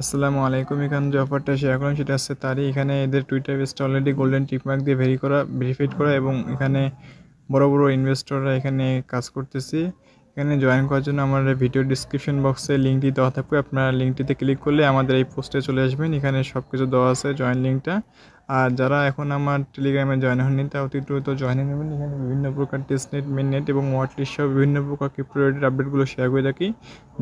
আসসালামু আলাইকুম। এখানে যে অফারটা শেয়ার করলাম সেটা হচ্ছে তারই। এখানে এদের টুইটার পেজটা অলরেডি গোল্ডেন টিক মার্ক দিয়ে ভেরিফাইড করা এবং এখানে বড় বড় ইনভেস্টররা এখানে কাজ করতেছে। এখানে জয়েন করার জন্য আমার ভিডিও ডিসক্রিপশন বক্সে লিঙ্কটি দেওয়া থাকবে। আপনারা লিঙ্কটিতে ক্লিক করলে আমাদের এই পোস্টে চলে আসবেন। এখানে সব কিছু দেওয়া আছে, জয়েন লিঙ্কটা। আর যারা এখন আমার টেলিগ্রামে জয়েন হননি তারা অতি দ্রুত জয়েন হয়ে নেবেন। এখানে বিভিন্ন প্রকার টেস্টনেট, মেননেট এবং ওয়াটলিস্ট সহ বিভিন্ন প্রকার ক্রিপ্টো রিলেটেড আপডেটগুলো শেয়ার করে থাকি,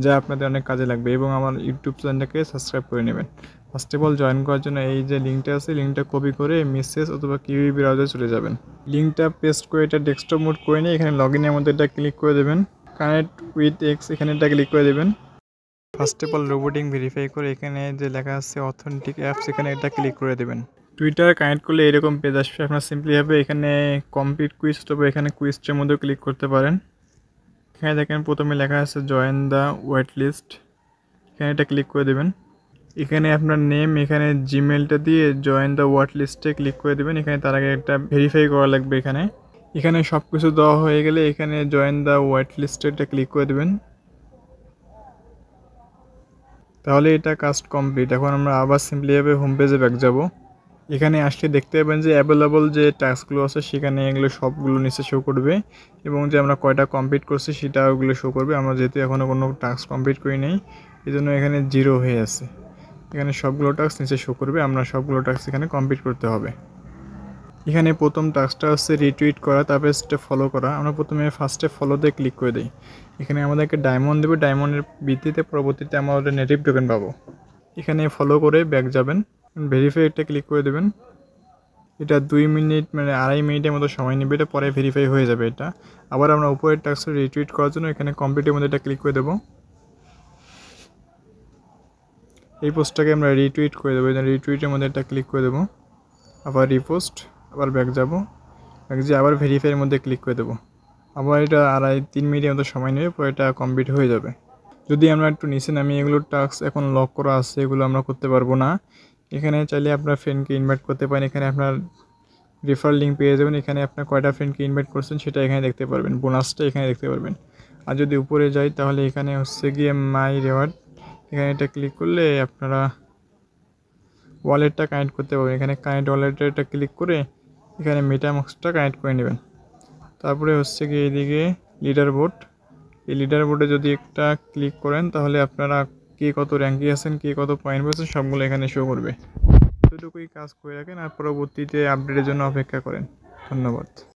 যা আপনাদের অনেক কাজে লাগবে। এবং আমার ইউটিউব চ্যানেলটাকে সাবস্ক্রাইব করে নেবেন। ফার্স্ট অফ অল জয়েন করার জন্য এই যে লিঙ্কটা আছে, লিঙ্কটা কপি করে মেসেজ অথবা কিউই ব্রাউজারে চলে যাবেন। লিঙ্কটা পেস্ট করে এটা ডেস্কটপ মোড করে নিয়ে এখানে লগ ইনের মধ্যে এটা ক্লিক করে দেবেন। কানেক্ট উইথ এক্স এখানে এটা ক্লিক করে দেবেন। ফার্স্ট অফ অল রোবোটিং ভেরিফাই করে এখানে যে লেখা আছে অথেন্টিক অ্যাপস এখানে এটা ক্লিক করে দেবেন। টুইটার কানেক্ট করলে এরকম পেজ আসবে। আপনার সিম্পলিভাবে এখানে কমপ্লিট কুইজ অথবা এখানে কুইজটার মধ্যে ক্লিক করতে পারেন। এখানে দেখেন প্রথমে লেখা আছে জয়েন দ্য ওয়েট লিস্ট, এখানে এটা ক্লিক করে দেবেন। এখানে আপনার নেম, এখানে জিমেলটা দিয়ে জয়েন দ্য ওয়াট লিস্টে ক্লিক করে দেবেন। এখানে তার আগে একটা ভেরিফাই করা লাগবে। এখানে সব কিছু দেওয়া হয়ে গেলে এখানে জয়েন দ্য ওয়াট লিস্টেটা ক্লিক করে দেবেন। তাহলে এটা কাজ কমপ্লিট। এখন আমরা আবার সিম্পলিভাবে হোম পেজে ব্যাক যাব। এখানে আসলে দেখতে পাবেন যে অ্যাভেলেবল যে টাস্কগুলো আছে সেখানে এগুলো সবগুলো নিচে শো করবে এবং যে আমরা কয়টা কমপ্লিট করছি সেটা ওগুলো শো করবে। আমরা যেহেতু এখনও কোনো টাস্ক কমপ্লিট করি নাই, এই জন্য এখানে 0 হয়ে আছে। এখানে সবগুলো টাস্ক নিচে শো করবে, আমরা সবগুলো টাস্ক এখানে কমপ্লিট করতে হবে। এখানে প্রথম টাস্কটা হচ্ছে রিটুইট করা, তারপরে স্টেপ ফলো করা। আমরা প্রথমে ফার্স্টে ফলোতে ক্লিক করে দিই। এখানে আমাদেরকে ডায়মন্ড দেবে, ডায়মন্ডের ভিত্তিতে পরবর্তীতে আমরা নেটিভ টোকেন পাবো। এখানে ফলো করে ব্যাক যাবেন, ভেরিফাই একটা ক্লিক করে দেবেন। এটা 2 মিনিট মানে 2.5 মিনিটের মতো সময় নেবে, এটা পরে ভেরিফাই হয়ে যাবে। এটা আবার আমরা উপরের টাস্কটা রিটুইট করার জন্য এখানে কমপ্লিটের মধ্যে এটা ক্লিক করে দেবো। এই পোস্টটাকে আমরা রিটুইট করে দেবো, রিটুইটের মধ্যে এটা ক্লিক করে দেবো। আবার রিপোস্ট, আবার ব্যাক যাব, ব্যাক যেয়ে আবার ভেরিফাইয়ের মধ্যে ক্লিক করে দেবো। আবার এটা 2.5-3 মিনিটের মতো সময় নেবে, পরে এটা কমপ্লিট হয়ে যাবে। যদি আমরা একটু নিচে নামি, এগুলোর টাস্ক এখন লক করা আছে, এগুলো আমরা করতে পারবো না। এখানে চাইলে আপনার ফ্রেন্ডকে ইনভাইট করতে পারেন। এখানে আপনার রেফার লিঙ্ক পেয়ে যাবেন। এখানে আপনার কয়টা ফ্রেন্ডকে ইনভাইট করছেন সেটা এখানে দেখতে পারবেন, বোনাসটা এখানে দেখতে পারবেন। আর যদি উপরে যাই তাহলে এখানে হচ্ছে গিয়ে মাই রিওয়ার্ড, এখানে এটা ক্লিক করলে আপনারা ওয়ালেটটা কানেক্ট করতে পারবেন। এখানে কানেক্ট ওয়ালেটটা ক্লিক করে এখানে মেটামাস্কটা কানেক্ট করে নেবেন। তারপরে হচ্ছে গিয়ে এইদিকে লিডার বোর্ড, এই লিডার বোর্ডে যদি একটা ক্লিক করেন তাহলে আপনারা কে কত র্যাঙ্কে আছেন, কে কত পয়েন্ট পেয়েছেন সবগুলো এখানে শো করবে। এতটুকুই কাজ করে রাখেন আর পরবর্তীতে আপডেটের জন্য অপেক্ষা করেন। ধন্যবাদ।